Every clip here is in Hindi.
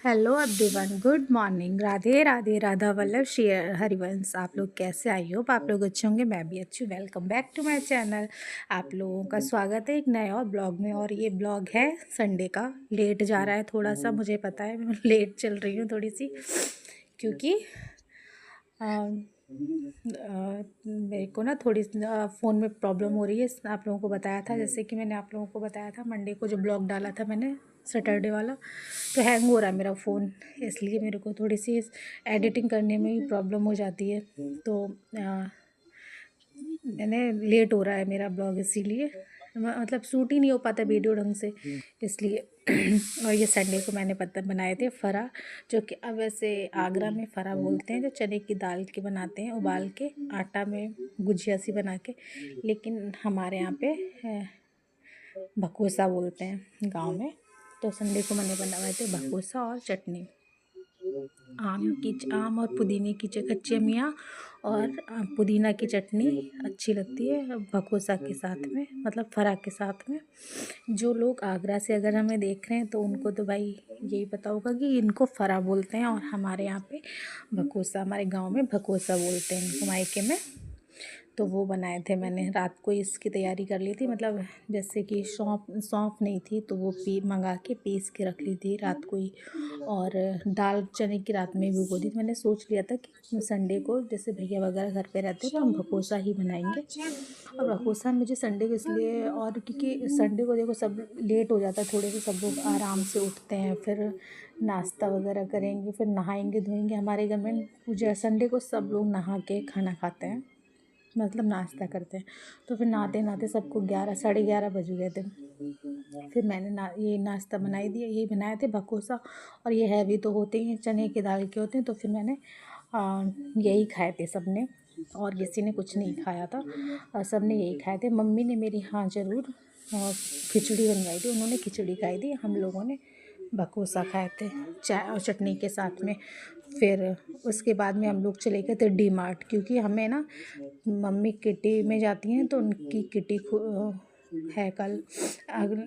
Hello everyone, good morning. Radhe Radhe, Radha Vallabh Shri Harivansh. आप लोग कैसे? आई होप आप लोग अच्छे होंगे, मैं भी अच्छी हूँ। Welcome back to my channel. आप लोगों का स्वागत है एक नए और ब्लॉग में। और ये ब्लॉग है संडे का। लेट जा रहा है थोड़ा सा, मुझे पता है, मैं लेट चल रही हूँ थोड़ी सी, क्योंकि मेरे को ना थोड़ी फ़ोन में प्रॉब्लम हो रही है। आप लोगों को बताया था, जैसे कि मैंने आप लोगों को बताया था मंडे को जो ब्लॉग डाला था मैंने, सैटरडे वाला, तो हैंग हो रहा है मेरा फ़ोन। इसलिए मेरे को थोड़ी सी एडिटिंग करने में भी प्रॉब्लम हो जाती है। तो मैंने लेट हो रहा है मेरा ब्लॉग, इसीलिए मतलब शूट ही नहीं हो पाता वीडियो ढंग से, इसलिए। और ये संडे को मैंने बनाए थे फरा, जो कि अब वैसे आगरा में फरा बोलते हैं, जो चने की दाल के बनाते हैं उबाल के आटा में गुजिया सी बना के, लेकिन हमारे यहाँ पे भकोसा बोलते हैं गांव में। तो संडे को मैंने बनाए थे भकोसा और चटनी, आम और पुदीने की कच्चे मियाँ और पुदीना की चटनी अच्छी लगती है भकोसा के साथ में, मतलब फरा के साथ में। जो लोग आगरा से अगर हमें देख रहे हैं तो उनको तो भाई यही पता होगा कि इनको फरा बोलते हैं, और हमारे यहाँ पे भकोसा, हमारे गांव में भकोसा बोलते हैं इनको, मायके में। तो वो बनाए थे मैंने। रात को इसकी तैयारी कर ली थी, मतलब जैसे कि सौंफ नहीं थी तो वो मंगा के पीस के रख ली थी रात को ही। और दाल चने की रात में भिगो दी। मैंने सोच लिया था कि संडे को जैसे भैया वगैरह घर पे रहते हैं तो हम भकोसा ही बनाएंगे। और भकोसा मुझे संडे को इसलिए, और क्योंकि संडे को देखो सब लेट हो जाता है थोड़े से, सब लोग आराम से उठते हैं, फिर नाश्ता वगैरह करेंगे, फिर नहाएंगे धोएंगे। हमारे घर में पूजा संडे को सब लोग नहा के खाना खाते हैं, मतलब नाश्ता करते हैं। तो फिर नहाते नहाते सबको 11 साढ़े 11 बज गए थे। फिर मैंने ये नाश्ता बनाई दिया, यही बनाए थे भकोसा। और ये हैवी तो होते ही हैं, चने की दाल के होते हैं। तो फिर मैंने यही खाए थे सब ने, और किसी ने कुछ नहीं खाया था, और सब ने यही खाए थे। मम्मी ने मेरी, हाँ ज़रूर, खिचड़ी बनवाई थी, उन्होंने खिचड़ी खाई थी। हम लोगों ने भकोसा खाए थे चाय और चटनी के साथ में। फिर उसके बाद में हम लोग चले गए थे डी मार्ट, क्योंकि हमें ना मम्मी किटी में जाती हैं, तो उनकी किटी है कल,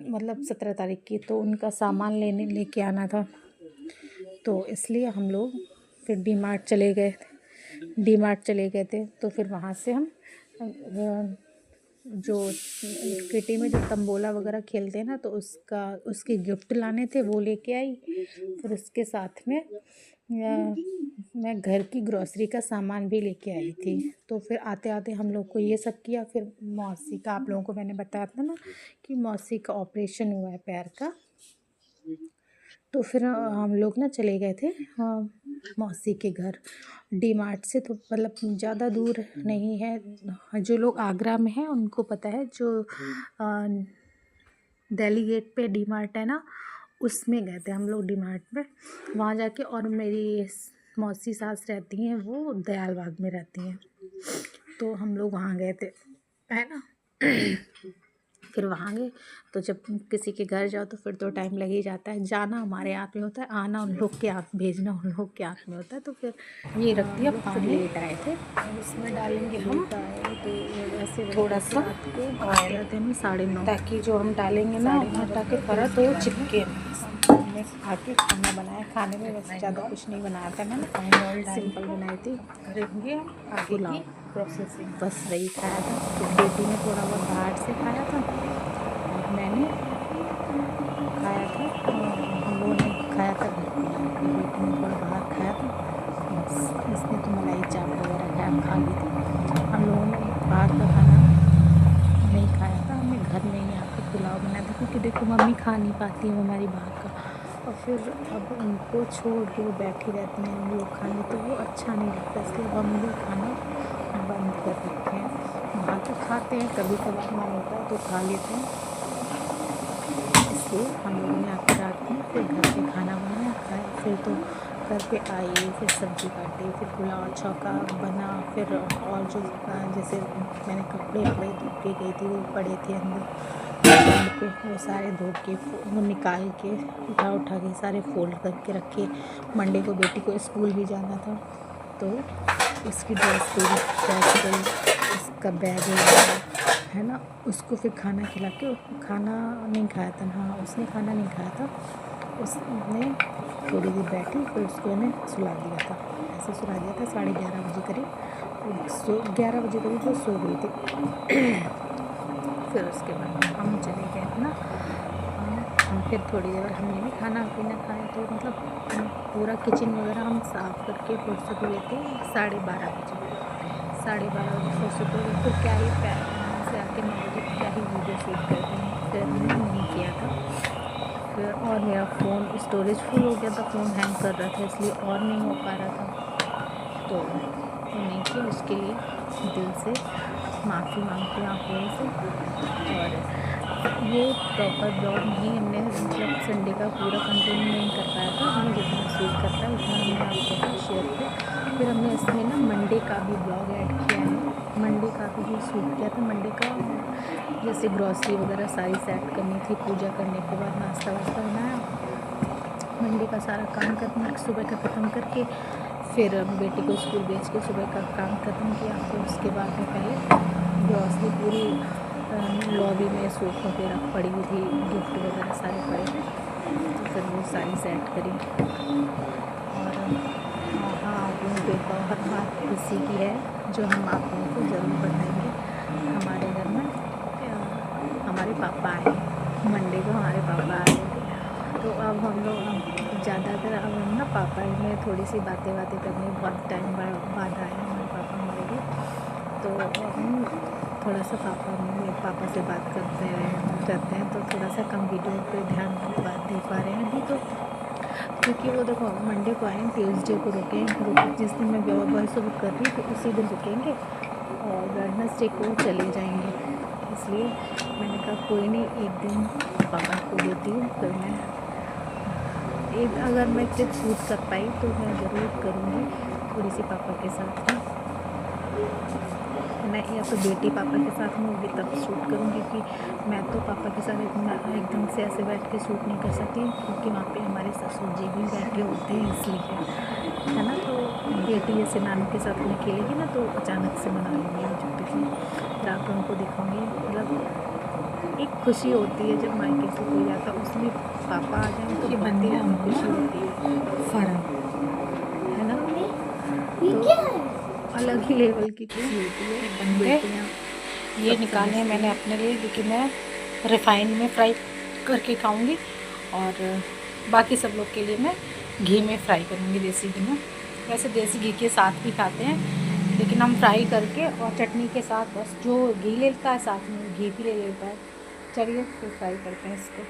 मतलब 17 तारीख की, तो उनका सामान लेके आना था। तो इसलिए हम लोग फिर डी मार्ट चले गए थे। तो फिर वहाँ से हम जो किटी में जो तंबोला वगैरह खेलते हैं ना, तो उसके गिफ्ट लाने थे, वो लेके आई। फिर उसके साथ में मैं घर की ग्रॉसरी का सामान भी लेके आई थी। तो फिर आते आते हम लोग को ये सब किया। फिर मौसी का, आप लोगों को मैंने बताया था ना कि मौसी का ऑपरेशन हुआ है पैर का। तो फिर हम लोग ना चले गए थे मौसी के घर। डी मार्ट से तो मतलब ज़्यादा दूर नहीं है। जो लोग आगरा में हैं उनको पता है, जो दिल्ली गेट पे डी मार्ट है ना, उसमें गए थे हम लोग डी मार्ट में। वहाँ जाके, और मेरी मौसी सास रहती हैं, वो दयाल बाग में रहती हैं, तो हम लोग वहाँ गए थे, है ना। फिर वहाँ गए, तो जब किसी के घर जाओ तो फिर तो टाइम लग ही जाता है। जाना हमारे हाथ में होता है, आना उन लोग के हाथ, भेजना उन लोग के हाथ में होता है। तो फिर ये रख दिया, फिर लेट आए थे। इसमें डालेंगे हम, तो ऐसे थोड़ा सा आए थे हम 9:30, ताकि जो हम डालेंगे ना आटा के फरा तो चिपके। हमने खा के खाना बनाया, खाने में वैसे ज़्यादा कुछ नहीं बनाया था मैंने, सिंपल बनाई थी। करेंगे आगे की प्रोसेसिंग, बस वही खाया था। फिर बेटी ने थोड़ा बहुत बाहर से खाया था, और मैंने खाया था, हम लोगों ने खाया था घर पे। मेरी बेटी ने थोड़ा बाहर खाया था, बस इसने तो मलाई चाप वगैरह खाया, खा ली थी। हम लोगों ने बाहर का खाना नहीं खाया था, हमने घर में ही आके पुलाव बनाया था, क्योंकि देखो मम्मी खा नहीं पाती है हमारी बाहर का। और फिर अब उनको छोड़ के वो बैठी रहती हैं हम लोग खाने, तो वो अच्छा नहीं लगता, इसलिए हम भी खाना बंद कर रखे हैं। बाहर का खाते हैं, कभी कभार मन होता है तो खा लेते हैं। इसलिए हम लोगों ने आकर रात में फिर घर पे खाना बनाया, खाया। फिर तो घर पे आई, फिर सब्ज़ी काटी, फिर पुलाव छौका बना। फिर और जो जैसे मैंने कपड़े वपड़े धो के गई थी, वो पड़े थे अंदर बेड पे, वो सारे धो के वो निकाल के उठा के सारे फोल्ड करके रखे। मंडे को बेटी को स्कूल भी जाना था, तो इसकी ड्रेस पूरी पैक गई, इसका बैग लगा, है ना, उसको फिर खाना खिला के, खाना नहीं खाया था, हाँ उसने खाना नहीं खाया था, उसने थोड़ी देर बैठी फिर उसको मैंने सुला दिया था, ऐसे सुला दिया था 11:30 बजे करीब, 11 बजे करीब वो सो गई थी। फिर उसके बाद हम चले गए अपना, हम फिर थोड़ी देर हमने भी खाना पीना खाया, तो मतलब पूरा किचन वगैरह हम साफ़ करके फुर्सत हुए थे 12:30 बजे, 12:30 बजे फुर्सत हुई, फिर क्या ही से आके 9 बजे क्या ही वीडियो शूट करते हैं, फिर हमने नहीं किया था। फिर और मेरा फ़ोन स्टोरेज फुल हो गया था, फ़ोन हैंग कर रहा था, इसलिए और नहीं हो पा रहा था, तो नहीं किया। उसके लिए दिल से माफ़ी मांगती हूँ आप लोगों से। और ये प्रॉपर ब्लॉग नहीं हमने मतलब संडे का पूरा कंटिन्यू नहीं कर पाया था, हमने जितना शूट कर पाया उतना हमने आपके साथ शेयर किया। फिर हमने इसमें ना मंडे का भी ब्लॉग ऐड किया है, मंडे का भी शूट किया था। मंडे का जैसे ग्रॉसरी वगैरह सारी सेट करनी थी, पूजा करने के बाद नाश्ता वास्ता बनाया, मंडे का सारा काम करना सुबह का ख़त्म करके फिर बेटी को स्कूल भेज के सुबह का काम ख़त्म किया। फिर उसके बाद में पहले ग्रॉसरी पूरी लॉबी में सूप वगैरह पड़ी हुई थी, गिफ्ट वगैरह सारे पड़े थे, तो फिर वो सारी सेट करी। और हाँ, आप लोगों को एक बहुत बात खुशी की है जो हम आप लोगों को ज़रूर बताएंगे। हमारे घर में हमारे पापा आए, मंडे को हमारे पापा आए थे, तो अब हम लोग ज़्यादातर अब हम ना पापा में थोड़ी सी बातें करने बहुत टाइम बाद आए हमारे पापा हमारे लिए, तो हम थोड़ा सा पापा से बात करते हैं, तो थोड़ा सा कम वीडियो पे ध्यान दे पा रहे हैं अभी तो, क्योंकि वो देखो मंडे को आए, ट्यूसडे को रुके, जिस दिन मैं वॉइस ओवर कर रही थी उसी दिन रुकेंगे और वेडनेसडे को चले जाएंगे। इसलिए मैंने कहा कोई नहीं, एक दिन पापा को देती हूँ, फिर मैं अगर मैं क्लिप शूट कर पाई तो मैं ज़रूर करूँगी थोड़ी सी पापा के साथ में, मैं या तो बेटी पापा के साथ में होगी तब शूट करूँगी, क्योंकि मैं तो पापा के साथ एकदम से ऐसे बैठ के शूट नहीं कर सकती, क्योंकि वहाँ पे हमारे ससुर जी भी बैठे होते हैं, इसलिए है ना। तो बेटी जैसे नानू के साथ में खेलेगी ना, तो अचानक से बना लूँगी मैं चुप्पी से, फिर आप लोगों को दिखाऊँगी। मतलब एक खुशी होती है जब मायके से कोई जाता है, उसमें पापा आ जाए तो बहुत ही खुशी होती है, है ना, तो अलग ही लेवल की खुशी होती है। बेटियाँ ये निकाले मैंने अपने लिए, क्योंकि मैं रिफाइंड में फ्राई करके खाऊंगी, और बाकी सब लोग के लिए मैं घी में फ्राई करूंगी, देसी घी में। वैसे देसी घी के साथ भी खाते हैं, लेकिन हम फ्राई करके और चटनी के साथ, बस जो घी लेता है साथ में घी भी ले लेता है। चलिए फिर फ्राई करते हैं इसको।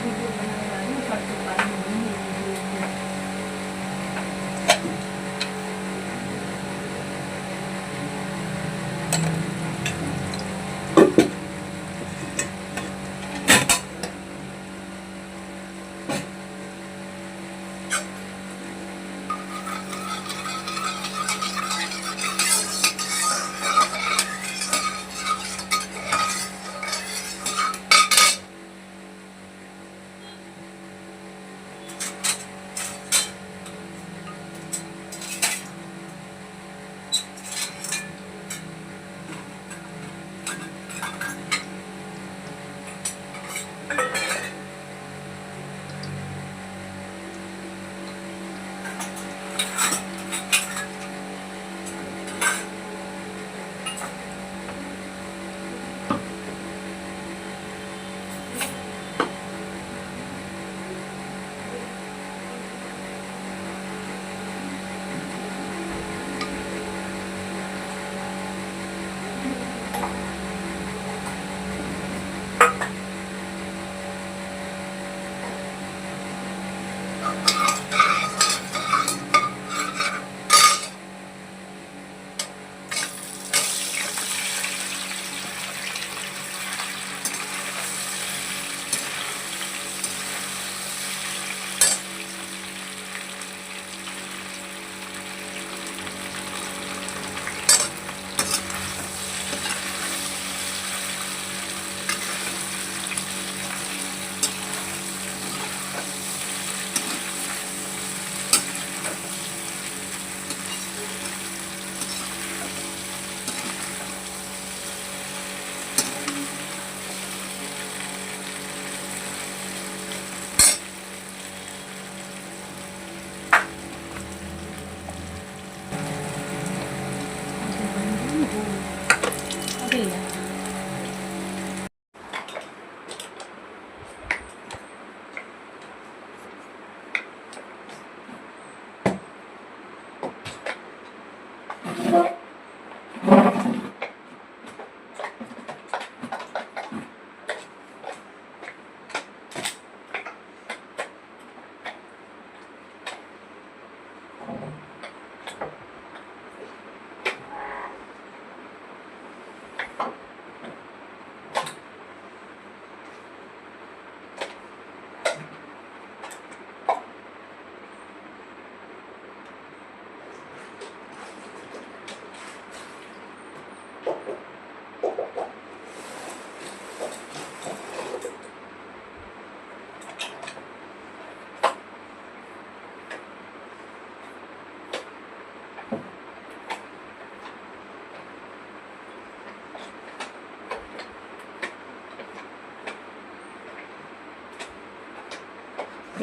वीडियो बनाने वाली हूँ, थोड़ी देर बाद में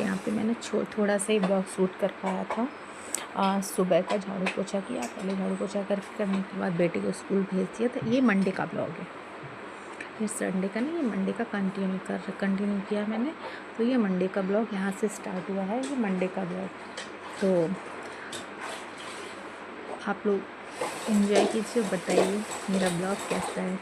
यहाँ पे मैंने थोड़ा सा ही ब्लॉग शूट कर पाया था। सुबह का झाड़ू पोछा किया, पहले झाड़ू पोछा करने के बाद बेटे को स्कूल भेज दिया। तो ये मंडे का ब्लॉग है, ये संडे का नहीं, ये मंडे का कंटिन्यू किया मैंने। तो ये मंडे का ब्लॉग यहाँ से स्टार्ट हुआ है, ये मंडे का ब्लॉग। तो आप लोग एंजॉय कीजिए, बताइए मेरा ब्लॉग कैसा है।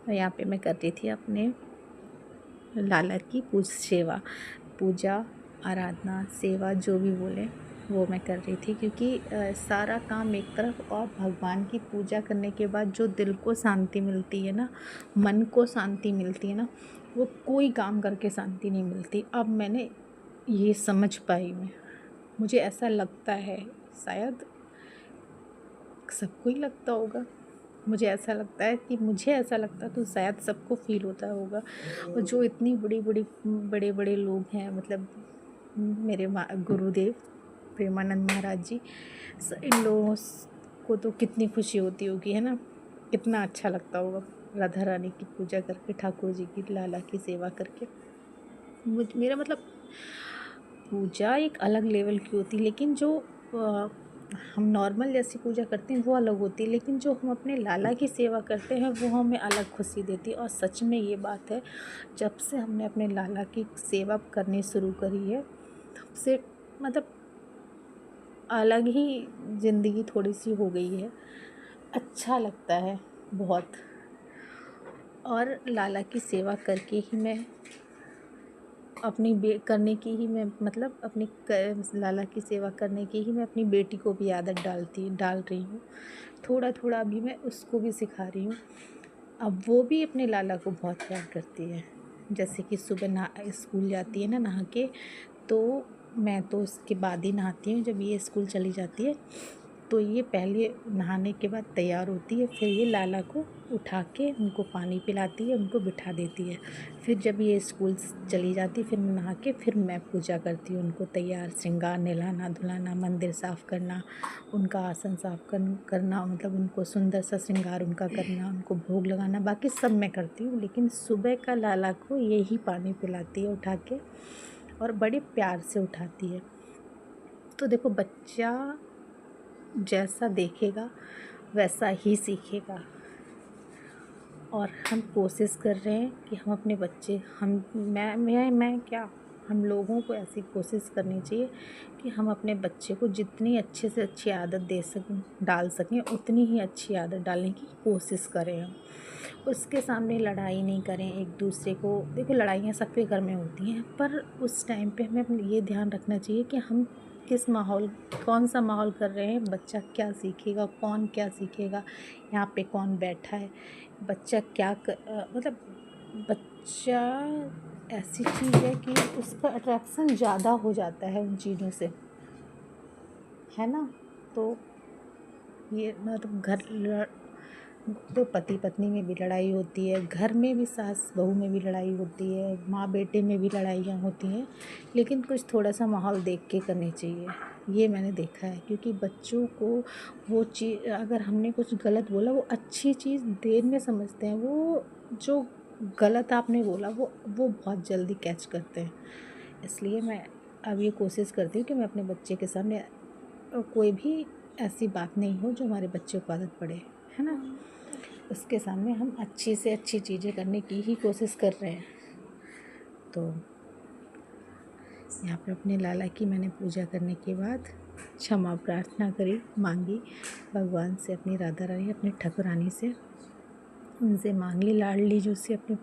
यहाँ पे मैं कर रही थी अपने लाला की पूजा, आराधना, सेवा, जो भी बोले वो मैं कर रही थी। क्योंकि सारा काम एक तरफ, और भगवान की पूजा करने के बाद जो दिल को शांति मिलती है ना, मन को शांति मिलती है ना, वो कोई काम करके शांति नहीं मिलती। अब मैंने ये समझ पाई। मुझे ऐसा लगता है, शायद सबको ही लगता होगा, मुझे ऐसा लगता है कि मुझे ऐसा लगता तो शायद सबको फील होता होगा। और जो इतनी बड़े बड़े लोग हैं, मतलब मेरे गुरुदेव प्रेमानंद महाराज जी, इन लोगों को तो कितनी खुशी होती होगी, है ना, कितना अच्छा लगता होगा राधा रानी की पूजा करके, ठाकुर जी की, लाला की सेवा करके। मेरा मतलब पूजा एक अलग लेवल की होती है, लेकिन जो हम नॉर्मल जैसी पूजा करते हैं वो अलग होती है, लेकिन जो हम अपने लाला की सेवा करते हैं वो हमें अलग खुशी देती है। और सच में ये बात है, जब से हमने अपने लाला की सेवा करनी शुरू करी है, तब से मतलब अलग ही ज़िंदगी थोड़ी सी हो गई है, अच्छा लगता है बहुत। और लाला की सेवा करके ही मैं करने की ही मैं मतलब लाला की सेवा करने की ही मैं अपनी बेटी को भी आदत डाल रही हूँ। थोड़ा थोड़ा अभी मैं उसको भी सिखा रही हूँ। अब वो भी अपने लाला को बहुत प्यार करती है। जैसे कि सुबह स्कूल जाती है ना नहा के, तो मैं तो उसके बाद ही नहाती हूँ। जब ये स्कूल चली जाती है तो ये पहले नहाने के बाद तैयार होती है, फिर ये लाला को उठा के उनको पानी पिलाती है, उनको बिठा देती है। फिर जब ये स्कूल चली जाती, फिर नहा के फिर मैं पूजा करती हूँ, उनको तैयार श्रृंगार, नहलाना धुलाना, मंदिर साफ़ करना, उनका आसन साफ़ करना, मतलब उनको सुंदर सा श्रृंगार उनका करना, उनको भोग लगाना, बाकी सब मैं करती हूँ। लेकिन सुबह का लाला को यही पानी पिलाती है उठा के, और बड़े प्यार से उठाती है। तो देखो, बच्चा जैसा देखेगा वैसा ही सीखेगा। और हम कोशिश कर रहे हैं कि हम अपने बच्चे, मैं क्या, हम लोगों को ऐसी कोशिश करनी चाहिए कि हम अपने बच्चे को जितनी अच्छे से अच्छी आदत डाल सकें, उतनी ही अच्छी आदत डालने की कोशिश करें हम। उसके सामने लड़ाई नहीं करें एक दूसरे को। देखो, लड़ाइयाँ सबके घर में होती हैं, पर उस टाइम पे हमें ये ध्यान रखना चाहिए कि हम कौन सा माहौल कर रहे हैं, बच्चा क्या सीखेगा, कौन क्या सीखेगा, यहाँ पे कौन बैठा है, बच्चा मतलब बच्चा ऐसी चीज़ है कि उसका अट्रैक्शन ज़्यादा हो जाता है उन चीज़ों से, है ना। तो ये मतलब तो पति पत्नी में भी लड़ाई होती है, घर में भी सास बहू में भी लड़ाई होती है, माँ बेटे में भी लड़ाइयाँ होती हैं, लेकिन कुछ थोड़ा सा माहौल देख के करनी चाहिए, ये मैंने देखा है। क्योंकि बच्चों को वो चीज़, अगर हमने कुछ गलत बोला, वो अच्छी चीज़ देर में समझते हैं, वो जो गलत आपने बोला वो बहुत जल्दी कैच करते हैं। इसलिए मैं अब ये कोशिश करती हूँ कि मैं अपने बच्चे के सामने कोई भी ऐसी बात नहीं हो जो हमारे बच्चे को आदत पड़े, है ना। उसके सामने हम अच्छी से अच्छी चीज़ें करने की ही कोशिश कर रहे हैं। तो यहाँ पर अपने लाला की मैंने पूजा करने के बाद क्षमा प्रार्थना करी, मांगी भगवान से, अपनी राधा रानी, अपनी ठाकुरानी से, उनसे मांग ली, लाडली जो से अपनी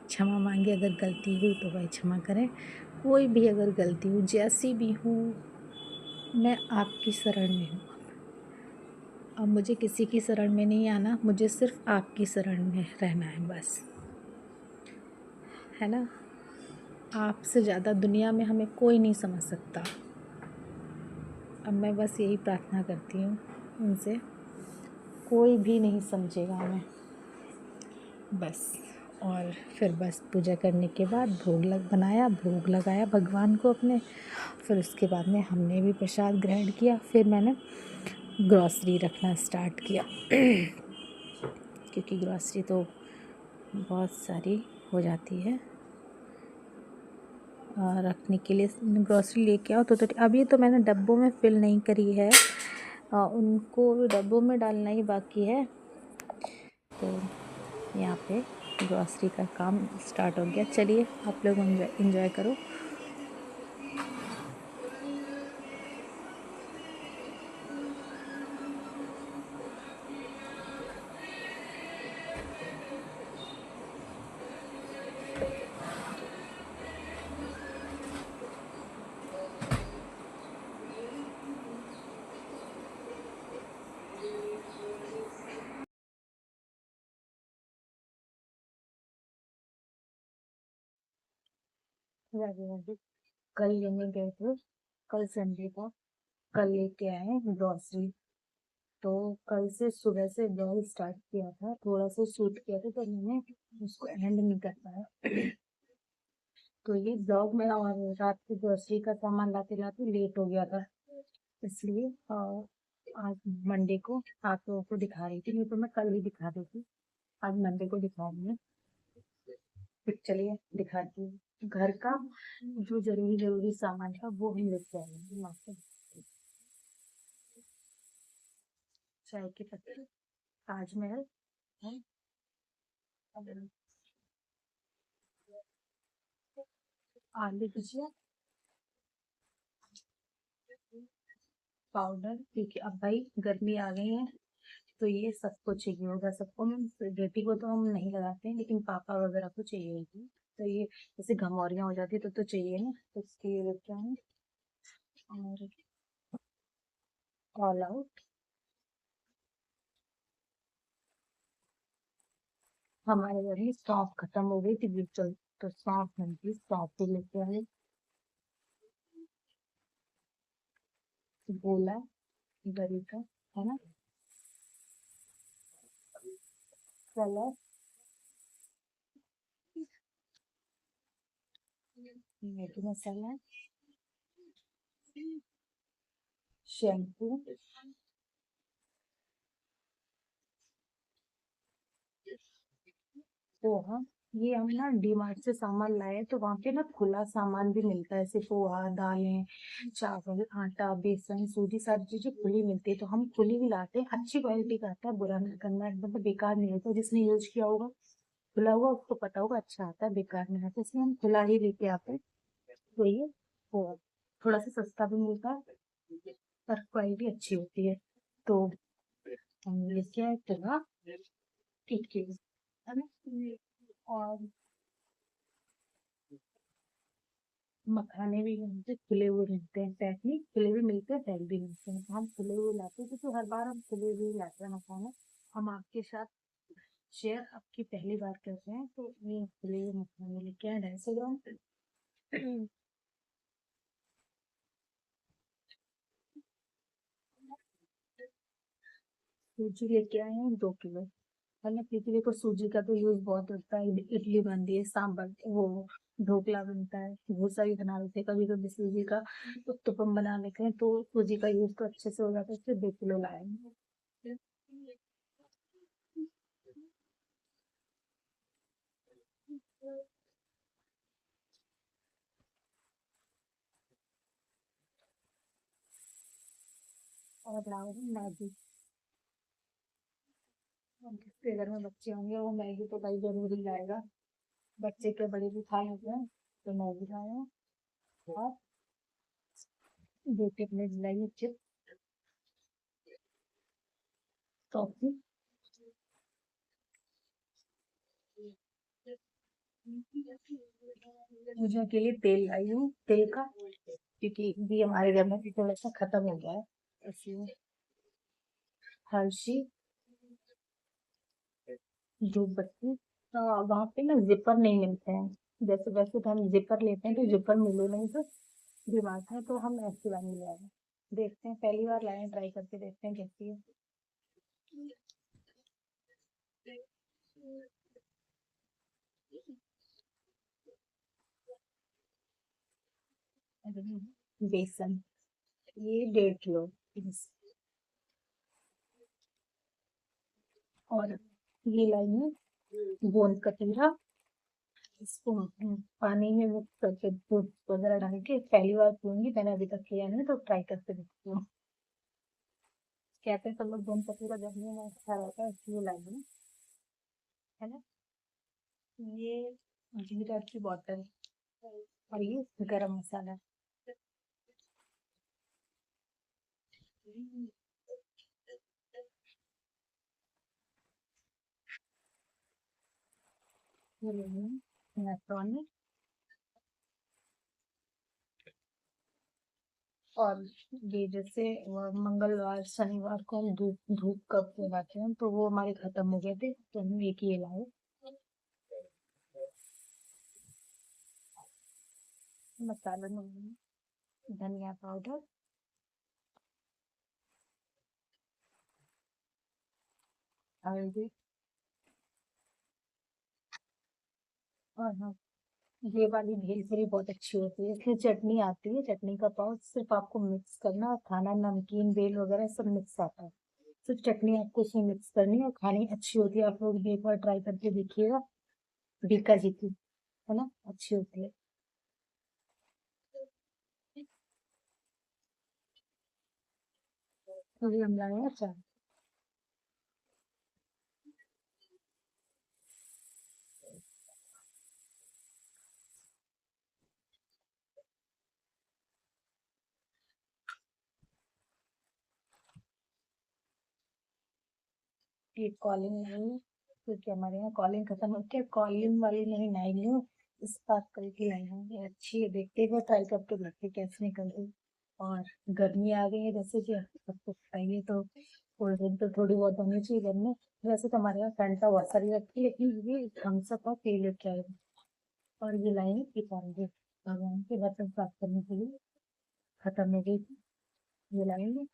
क्षमा मांगी। अगर गलती हुई तो भाई क्षमा करें, कोई भी अगर गलती हो, जैसी भी हो, मैं आपकी शरण में हूँ। अब मुझे किसी की शरण में नहीं आना, मुझे सिर्फ आपकी शरण में रहना है बस, है ना। आपसे ज़्यादा दुनिया में हमें कोई नहीं समझ सकता। अब मैं बस यही प्रार्थना करती हूँ उनसे, कोई भी नहीं समझेगा हमें बस। और फिर बस पूजा करने के बाद बनाया, भोग लगाया भगवान को अपने। फिर उसके बाद में हमने भी प्रसाद ग्रहण किया। फिर मैंने ग्रॉसरी रखना स्टार्ट किया क्योंकि ग्रॉसरी तो बहुत सारी हो जाती है रखने के लिए। ग्रॉसरी लेके आओ तो अभी तो मैंने डब्बों में फिल नहीं करी है, उनको डब्बों में डालना ही बाकी है। तो यहाँ पे ग्रॉसरी का काम स्टार्ट हो गया। चलिए आप लोग एंजॉय करो। राधे राधे। कल लेने गए थे, कल संडे था, कल लेके आए हैं ग्रॉसरी। तो कल से सुबह से ब्लॉग स्टार्ट किया था, थोड़ा सा शूट किया था, तो मैंने उसको एंड नहीं कर पाया। तो ये ब्लॉग में, और रात को ग्रॉसरी का सामान लाते लाते लेट हो गया था, इसलिए आज मंडे को आप लोगों को दिखा रही थी, नहीं तो मैं कल ही दिखा देती। आज मंडे को दिखा रही हूँ। फिर चलिए दिखाती हूँ घर का जो जरूरी जरूरी सामान था वो हम लेके आए हैं वहाँ से। चाय के पत्ते, ताजमहल है, आलू भुजिया, पाउडर, क्योंकि अब भाई गर्मी आ गई है तो ये सबको चाहिए होगा। सबको, हम बेटी को तो हम नहीं लगाते हैं, लेकिन पापा वगैरह को चाहिए होगी। तो ये जैसे घमौरियाँ हो जाती है तो चाहिए ना, तो इसके लिए लेके आए। और ऑल आउट, हमारे घर में सौंफ खत्म हो गई थी बिल्कुल, तो सौंफ नहीं थी, सौंफ भी लेके आए। गोला गरी का, है ना, कलर, मैगी मसाला, शैम्पू, पोहा। ये हम ना डीमार्ट से सामान लाए तो वहाँ पे ना खुला सामान भी मिलता है, जैसे पोहा, दालें, चावल, आटा, बेसन, सूजी, सारी चीजें खुली मिलती है। तो हम खुली भी लाते हैं, अच्छी क्वालिटी का आता है, बुरा नहीं करना, मतलब बेकार नहीं होता। जिसने यूज किया होगा खुला हुआ उसको पता होगा अच्छा आता है, बेकार नहीं आता, इसलिए हम खुला ही लेके आते हैं। तो ये पोहा थोड़ा सा सस्ता भी मिलता है और क्वालिटी अच्छी होती है। तो हम लेके आए पोहा 1 किलो, है ना। और मखाने भी मिलते, खुले हुए मिलते हैं, पैक नहीं, खुले भी मिलते हैं, पैक भी मिलते हैं। तो हम खुले हुए लाते हैं क्योंकि हर बार हम खुले हुए लाते हैं मखाने। हम आपके साथ शेयर आपकी पहली बार करते हैं, तो ये खुले हुए मखाने लेके आए 250 ग्राम। सूजी लेके आए हैं 2 किलो, है ना, क्योंकि देखो सूजी का तो यूज बहुत होता है, इडली बनती है, सांबर, वो ढोकला बनता है, डोसा भी बना लेते हैं, कभी कभी सूजी का उत्तपम बना लेते हैं, तो सूजी का यूज तो अच्छे से हो जाता है, इसलिए 2 किलो लाए हैं। और लाऊंगी मैगी। और जिसके घर में बच्चे होंगे वो मैगी तो भाई जरूर ही लाएगा। बच्चे के बड़े भी खाए होते हैं तो मैगी लाया। और दो प्लेट लाइए चिप्स, टॉफी। मुझे अकेले तेल लाई हूँ तेल का, क्योंकि भी हमारे घर में भी थोड़ा सा खत्म हो गया है, इसलिए। हर्षी धूप बत्ती। वहाँ पे ना जिपर नहीं मिलते हैं। जैसे वैसे तो हम जिपर लेते हैं तो जिपर मिले नहीं, तो दिमाग है तो हम ऐसी वाली ले आए। देखते हैं, पहली बार लाए हैं, ट्राई करके देखते हैं कैसी है। बेसन, ये 1.5 किलो। और ये लाई हूँ गोंद कतीरा। इसको पानी में मिक्स करके दूध वगैरह डाल के पहली बार पीऊंगी, मैंने अभी तक किया नहीं तो ट्राई करके देखती हूँ। कहते हैं सब लोग गोंद कतीरा गर्मियों में अच्छा रहता है, इसलिए लाई हूँ, है ना। ये जीरा की बॉटल, और ये गरम मसाला। ये ले लूँ इलेक्ट्रॉनिक। और ये जैसे मंगलवार शनिवार को हम धूप धूप कप लगाते हैं तो वो हमारे खत्म हो गए थे, तो हम एक ये लाए। मसाला में धनिया पाउडर, हल्दी। और हाँ, ये वाली भेलपुरी बहुत अच्छी होती है, इसमें चटनी आती है, चटनी का पाउच सिर्फ आपको मिक्स करना और खाना, नमकीन बेल वगैरह सब मिक्स आता है। सिर्फ चटनी आपको उसमें मिक्स करनी है और खानी अच्छी होती है। आप लोग भी एक बार ट्राई करके देखिएगा, बीका जी की, है ना, अच्छी होती है। तो ये हम लाए हैं अचार। ये कॉलिंग नहीं, क्योंकि हमारे यहाँ कॉलिंग खत्म होती है, कॉलिंग वाली नहीं लाई हूँ, इस बात की लाई हूँ। ये अच्छी है, देखते हैं ट्राई करके देखते हैं कैसे निकलती है। और गर्मी आ गई है, जैसे कि सबको चाहिए तो कोल्ड ड्रिंक तो थोड़ी बहुत होनी चाहिए घर में। वैसे तो हमारे यहाँ फैंटा बहुत सारी रखी है, लेकिन ये थम्स अप और पी लेके आए। और ये लाई है पीतांबरी, भगवान के बर्तन साफ करने के लिए, खत्म हो गई थी, ये लाएंगे।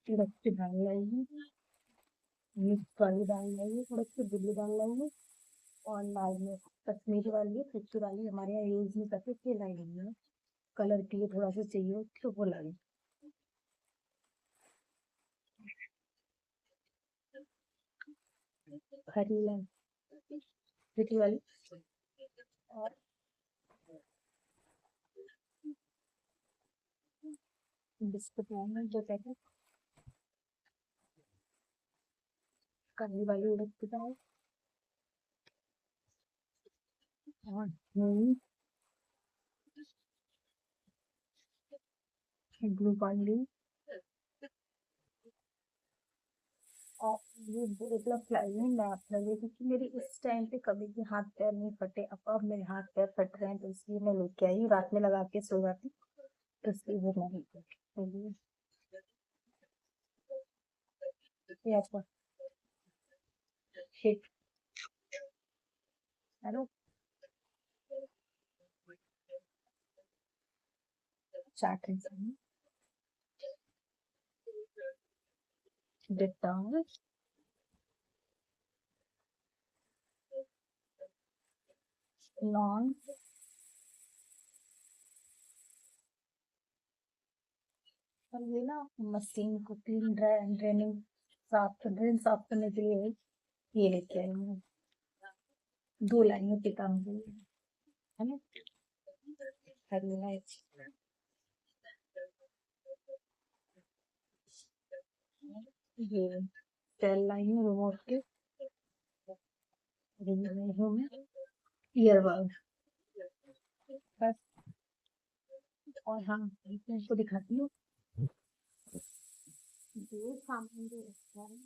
उड़द की दाल लाएंगे, मिक्स वाली दाल लाएंगे, उड़द की दूसरी दाल लाएंगे। और लाल मिर्च कश्मीरी वाली, फिक्की वाली हमारे यहाँ यूज नहीं करते, इसलिए लाई नहीं है। कलर के लिए थोड़ा सा चाहिए तो वो लाई। हरी लाई, फिक्की वाली। और बिस्कुट लाएंगे 2 पैकेट, काली वाली उड़द की दाल। और ग्लूकॉन डी। और ये बोतल फ्लाई में मैं आप लगे, क्योंकि मेरी इस टाइम पे कभी भी हाथ पैर नहीं फटे, अब मेरे हाथ पैर फट रहे हैं, तो इसलिए मैं लेके आई हूँ, रात में लगा के सो जाती, तो इसलिए वो मैं लेके आई। चलिए, ये आपका हिट, हेलो, चाट इंसान, डिटॉल, लॉन्ग। और ये ना मशीन को क्लीन ड्रेनिंग, ड्रेन साफ करने के लिए ये लेके आई हूँ। 2 लाइनें पीताम्बरी, है ना, हरी इलायची। ये टेल लाइन है रिमोट के, ईयरबड बस। और हाँ, मैं इसको दिखाती हूँ, ये सामान जो रखा है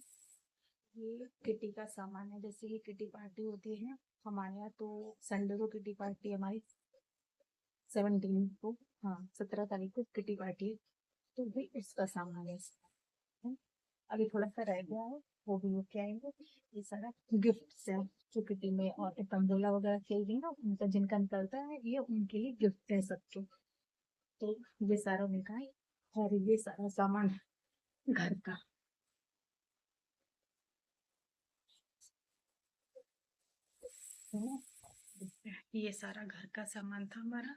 ये किटी का सामान है। जैसे कि किटी पार्टी होती है हमारे यहाँ, तो संडे को किटी पार्टी हमारी 17 को, हाँ 17 तारीख को किटी पार्टी है, तो भी इसका सामान है इसका। अभी थोड़ा सा रह गया है, वो भी लेके आएंगे। ये सारा गिफ्ट है जो किटी में और तंदोला वगैरह खेल रही ना, उनका जिनका निकलता है ये उनके लिए गिफ्ट है सबको। तो ये सारा उनका है, और ये सारा सामान घर का। ये सारा घर का सामान था हमारा।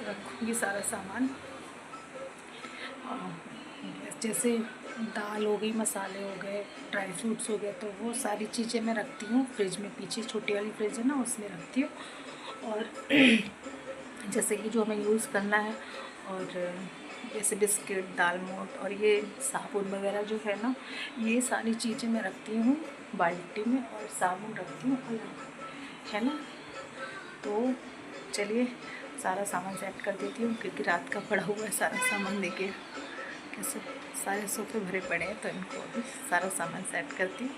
रखो ये सारा सामान, जैसे दाल हो गई, मसाले हो गए, ड्राई फ्रूट्स हो गए, तो वो सारी चीज़ें मैं रखती हूँ फ्रिज में, पीछे छोटी वाली फ्रिज है ना उसमें रखती हूँ। और जैसे कि जो हमें यूज़ करना है, और जैसे बिस्किट, दाल मोट और ये साबुन वगैरह जो है ना, ये सारी चीज़ें मैं रखती हूँ बाल्टी में, और साबुन रखती हूँ अलग, है ना। तो चलिए सारा सामान सेट कर देती हूँ, क्योंकि रात का पड़ा हुआ है सारा सामान लेके, कैसे सारे सोफे भरे पड़े हैं, तो इनको अभी सारा सामान सेट करती हूँ।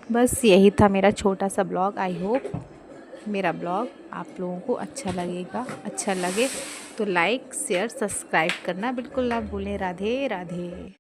बस यही था मेरा छोटा सा ब्लॉग। आई होप मेरा ब्लॉग आप लोगों को अच्छा लगेगा। अच्छा लगे तो लाइक, शेयर, सब्सक्राइब करना बिल्कुल ना भूलें। राधे राधे।